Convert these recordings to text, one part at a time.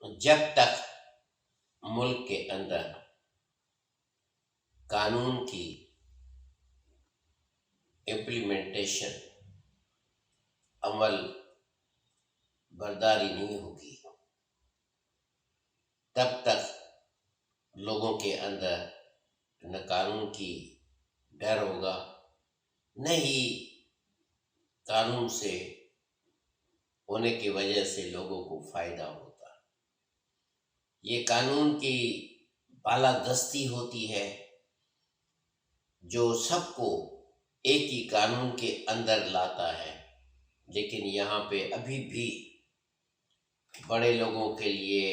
جب تک ملک کے اندر قانون کی امپلیمنٹیشن عمل برداری نہیں ہوگی، تب تک لوگوں کے اندر نہ قانون کی ڈر ہوگا، نہ ہی قانون سے ہونے کی وجہ سے لوگوں کو فائدہ ہوتا۔ یہ قانون کی بالادستی ہوتی ہے جو سب کو ایک ہی قانون کے اندر لاتا ہے، لیکن یہاں پہ ابھی بھی بڑے لوگوں کے لیے،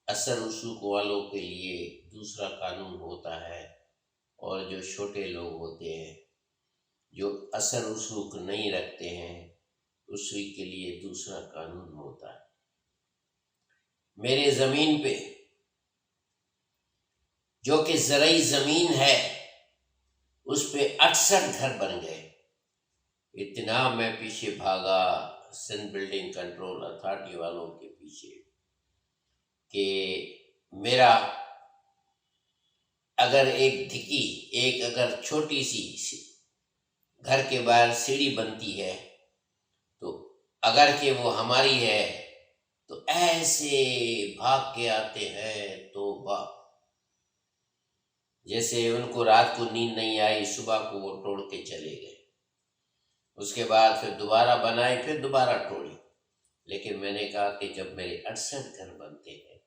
اثر رسوخ والوں کے لیے دوسرا قانون ہوتا ہے، اور جو چھوٹے لوگ ہوتے ہیں جو اثر رسوخ نہیں رکھتے ہیں اسی کے لیے دوسرا قانون ہوتا ہے۔ میرے زمین پہ جو کہ زرعی زمین ہے اس پہ 68 گھر بن گئے۔ اتنا میں پیچھے بھاگا سندھ بلڈنگ کنٹرول اتھارٹی والوں کے پیچھے کہ میرا اگر ایک اگر چھوٹی سی گھر کے باہر سیڑھی بنتی ہے تو اگر کہ وہ ہماری ہے تو ایسے بھاگ کے آتے ہیں توبہ، جیسے ان کو رات کو نیند نہیں آئی، صبح کو وہ توڑ کے چلے گئے، اس کے بعد پھر دوبارہ بنائے، پھر دوبارہ توڑی۔ لیکن میں نے کہا کہ جب میرے 68 گھر بنتے ہیں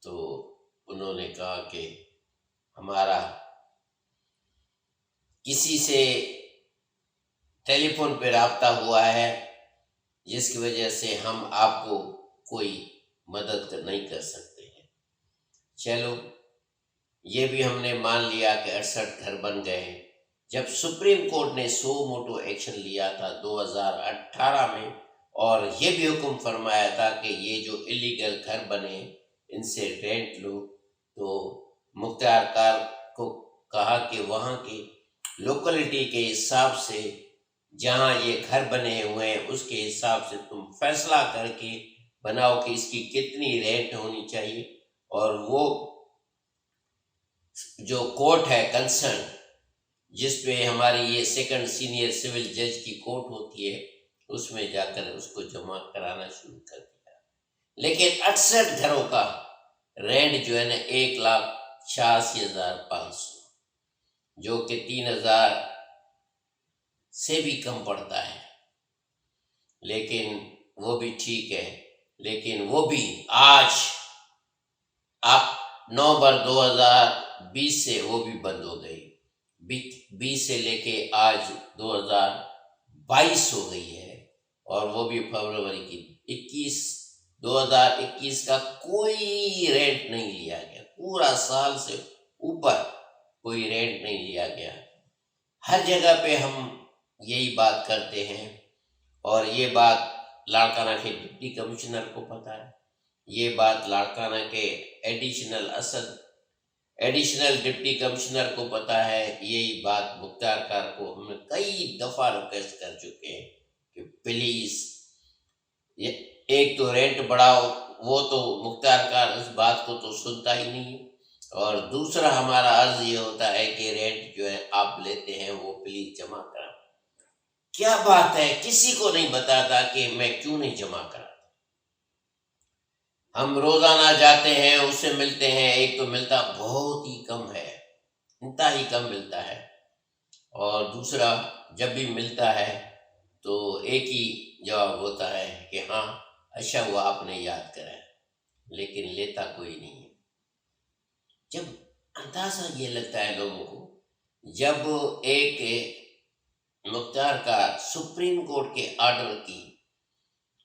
تو انہوں نے کہا کہ ہمارا کسی سے ٹیلی فون پہ رابطہ ہوا ہے جس کی وجہ سے ہم آپ کو کوئی مدد نہیں کر سکتے ہیں۔ چلو یہ بھی ہم نے مان لیا کہ 68 گھر بن گئے ہیں۔ جب سپریم کورٹ نے سو موٹو ایکشن لیا تھا 2018 میں، اور یہ بھی حکم فرمایا تھا کہ یہ جو الیگل گھر بنے ان سے رینٹ لو، تو مختار کار کو کہا کہ وہاں کی لوکلٹی کے حساب سے جہاں یہ گھر بنے ہوئے ہیں اس کے حساب سے تم فیصلہ کر کے بناؤ کہ اس کی کتنی رینٹ ہونی چاہیے، اور وہ جو کورٹ ہے کنسرن جس پہ ہماری یہ سیکنڈ سینئر سول جج کی کورٹ ہوتی ہے، اس میں جا کر اس کو جمع کرانا شروع کر دیا۔ لیکن 68 گھروں کا رینٹ جو ہے نا 1,86,500، جو کہ 3,000 سے بھی کم پڑتا ہے، لیکن وہ بھی ٹھیک ہے۔ لیکن وہ بھی آج 9/2020 سے وہ بھی بند ہو گئی، 20 سے لے کے آج 2022 ہو گئی ہے، اور وہ بھی فروری کی 2021 کا کوئی رینٹ نہیں لیا گیا، پورا سال سے اوپر کوئی رینٹ نہیں لیا گیا۔ ہر جگہ پہ ہم یہی بات کرتے ہیں، اور یہ بات لاڑکانہ کے ڈپٹی کمشنر کو پتہ ہے، یہ بات لاڑکانہ کے ایڈیشنل ڈپٹی کمشنر کو پتہ ہے، یہی بات مختار کار کو ہم نے کئی دفعہ ریکویسٹ کر چکے ہیں کہ پلیز ایک تو رینٹ بڑھاؤ، وہ تو مختار کار اس بات کو تو سنتا ہی نہیں ہے، اور دوسرا ہمارا عرض یہ ہوتا ہے کہ رینٹ جو ہے آپ لیتے ہیں وہ پلیز جمع کرا۔ کیا بات ہے، کسی کو نہیں بتاتا کہ میں کیوں نہیں جمع کرا۔ ہم روزانہ جاتے ہیں، اس سے ملتے ہیں، ایک تو ملتا بہت ہی کم ہے، انتہائی کم ملتا ہے، اور دوسرا جب بھی ملتا ہے تو ایک ہی جواب ہوتا ہے کہ ہاں اچھا ہوا آپ نے یاد کرا ہے، لیکن لیتا کوئی نہیں ہے۔ جب اندازہ یہ لگتا ہے لوگوں کو، جب ایک مختار کا سپریم کورٹ کے آرڈر کی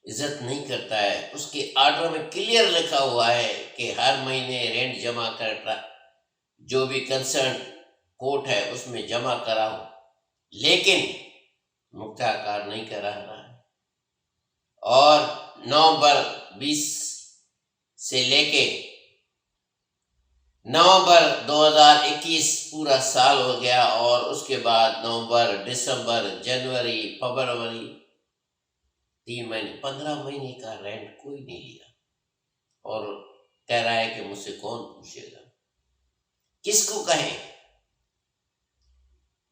عزت نہیں کرتا ہے، اس کے آرڈر میں کلیئر لکھا ہوا ہے کہ ہر مہینے رینٹ جمع کر جو بھی کنسرن کورٹ ہے اس میں جمع کراؤ، لیکن مختار کار نہیں کرا رہا ہے، اور 9/20 سے لے کے 9/2021 پورا سال ہو گیا، اور اس کے بعد نومبر، دسمبر، جنوری، فروری، 3 مہینے، 15 مہینے کا رینٹ کوئی نہیں لیا۔ اور کہہ رہا ہے کہ مجھ سے کون پوچھے گا، کس کو کہیں؟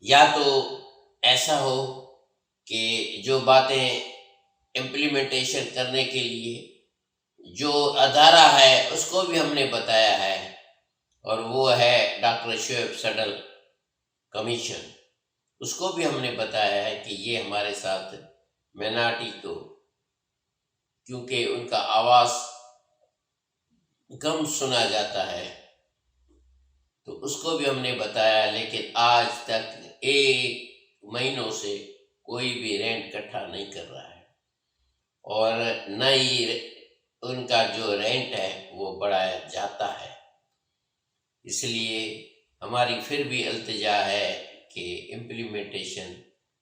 یا تو ایسا ہو کہ جو باتیں امپلیمنٹیشن کرنے کے لیے جو ادارہ ہے اس کو بھی ہم نے بتایا ہے، اور وہ ہے ڈاکٹر شعیب صڈل کمیشن، اس کو بھی ہم نے بتایا ہے کہ یہ ہمارے ساتھ مینارٹی کو، کیونکہ ان کا آواز کم سنا جاتا ہے، تو اس کو بھی ہم نے بتایا، لیکن آج تک 1 مہینوں سے کوئی بھی رینٹ اکٹھا نہیں کر رہا ہے، اور نہ ہی ان کا جو رینٹ ہے وہ بڑھایا جاتا ہے۔ اس لیے ہماری پھر بھی التجا ہے کہ امپلیمنٹیشن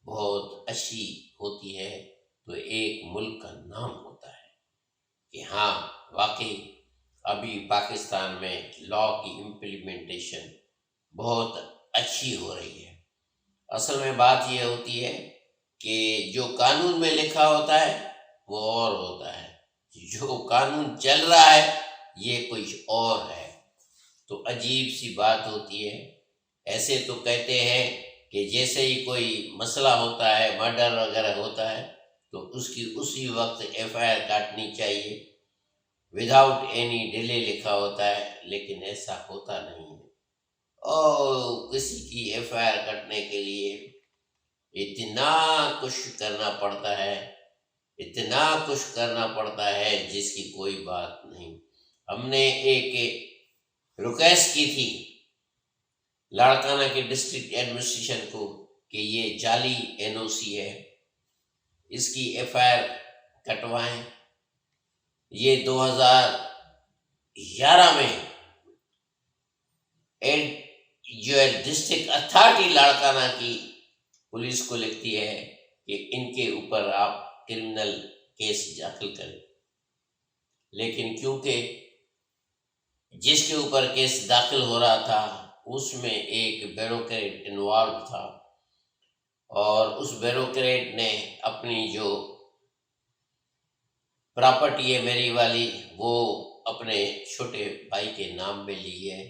بہت اچھی ہوتی ہے تو ایک ملک کا نام ہوتا ہے کہ ہاں واقعی ابھی پاکستان میں لا کی امپلیمنٹیشن بہت اچھی ہو رہی ہے۔ اصل میں بات یہ ہوتی ہے کہ جو قانون میں لکھا ہوتا ہے وہ اور ہوتا ہے، جو قانون چل رہا ہے یہ کچھ اور ہے، تو عجیب سی بات ہوتی ہے۔ ایسے تو کہتے ہیں کہ جیسے ہی کوئی مسئلہ ہوتا ہے، مرڈر وغیرہ ہوتا ہے، تو اس کی اسی وقت FIR کاٹنی چاہیے، وداؤٹ اینی ڈیلے لکھا ہوتا ہے، لیکن ایسا ہوتا نہیں ہے، اور کسی کی FIR کٹنے کے لیے اتنا کچھ کرنا پڑتا ہے، اتنا کچھ کرنا پڑتا ہے جس کی کوئی بات نہیں۔ ہم نے ایک ریکویسٹ کی تھی لاڑکانہ کے ڈسٹرکٹ ایڈمنسٹریشن کو کہ یہ جعلی NOC ہے، اس کی FIR کٹوائیں۔ یہ 2011 میں جو ہے ڈسٹرکٹ اتھارٹی لاڑکانہ کی پولیس کو لکھتی ہے کہ ان کے اوپر آپ کرمنل کیس داخل کریں، لیکن کیونکہ جس کے اوپر کیس داخل ہو رہا تھا اس میں ایک بیوروکریٹ انوالو تھا، اور اس بیوروکریٹ نے اپنی جو پراپرٹی ہے میری والی وہ اپنے چھوٹے بھائی کے نام میں لی ہے،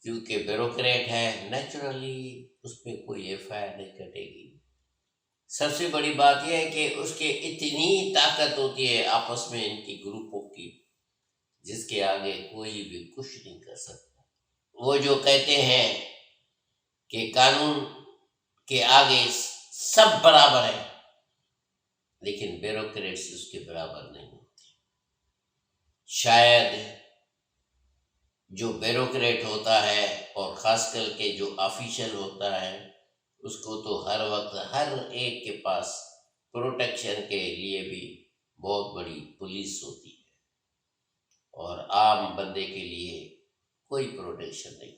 کیونکہ بیوروکریٹ ہے، نیچرلی اس پہ کوئی FIR نہیں کٹے گی۔ سب سے بڑی بات یہ ہے کہ اس کے اتنی طاقت ہوتی ہے آپس میں ان کی گروپوں کی، جس کے آگے کوئی بھی کچھ نہیں کر سکتا۔ وہ جو کہتے ہیں کہ قانون کے آگے سب برابر ہے، لیکن بیوروکریٹس اس کے برابر نہیں ہوتے۔ شاید جو بیوروکریٹ ہوتا ہے اور خاص کر کے جو آفیشل ہوتا ہے اس کو تو ہر وقت ہر ایک کے پاس پروٹیکشن کے لیے بھی بہت بڑی پولیس ہوتی ہے، اور عام بندے کے لیے کوئی پروٹیکشن نہیں۔